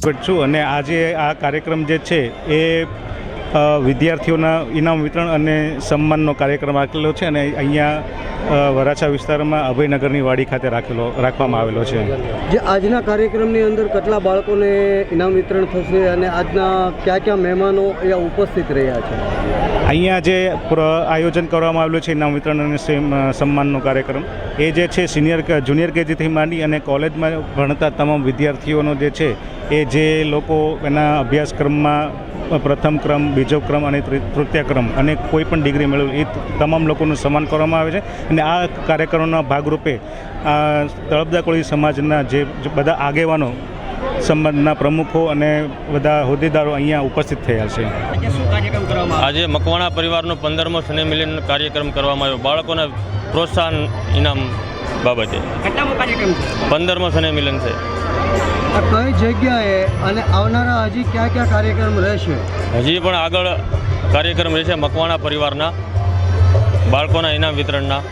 છું અને આજે આ કાર્યક્રમ જે છે એ વિદ્યાર્થીઓના ઇનામ વિતરણ અને સન્માનનો કાર્યક્રમ રાખેલો છે અને અહીંયા વરાછા વિસ્તારમાં અભયનગરની વાડી ખાતે રાખવામાં આવેલો છે. જે આજના કાર્યક્રમની અંદર કેટલા બાળકોને ઇનામ વિતરણ થશે અને આજના કયા કયા મહેમાનો અહીંયા ઉપસ્થિત રહ્યા છે? અહીંયા જે આયોજન કરવામાં આવેલું છે ઇનામ વિતરણ અને સન્માનનો કાર્યક્રમ એ જે છે જુનિયર કેજીથી માંડી અને કોલેજમાં ભણતા તમામ વિદ્યાર્થીઓનો જે છે એ જે લોકો એના અભ્યાસક્રમમાં પ્રથમ ક્રમ, બીજો ક્રમ અને તૃતીય ક્રમ અને કોઈ પણ ડિગ્રી મેળવેલ એ તમામ લોકોનું સન્માન કરવામાં આવે છે. અને આ કાર્યક્રમના ભાગરૂપે આ તળપદા કોળી સમાજના જે બધા આગેવાનો, સમાજના પ્રમુખો અને બધા હોદ્દેદારો અહીંયા ઉપસ્થિત થયા છે. આજે મકવાણા પરિવારનો 15મો સ્નેહ મિલન કાર્યક્રમ કરવામાં આવ્યો બાળકોના પ્રોત્સાહન ઇનામ બાબતે. 15મો સ્નેહ મિલન છે. કઈ જગ્યાએ અને આવનારા હજી કયા કયા કાર્યક્રમ રહેશે? હજી પણ આગળ કાર્યક્રમ રહેશે મકવાણા પરિવારના બાળકોના ઇનામ વિતરણના.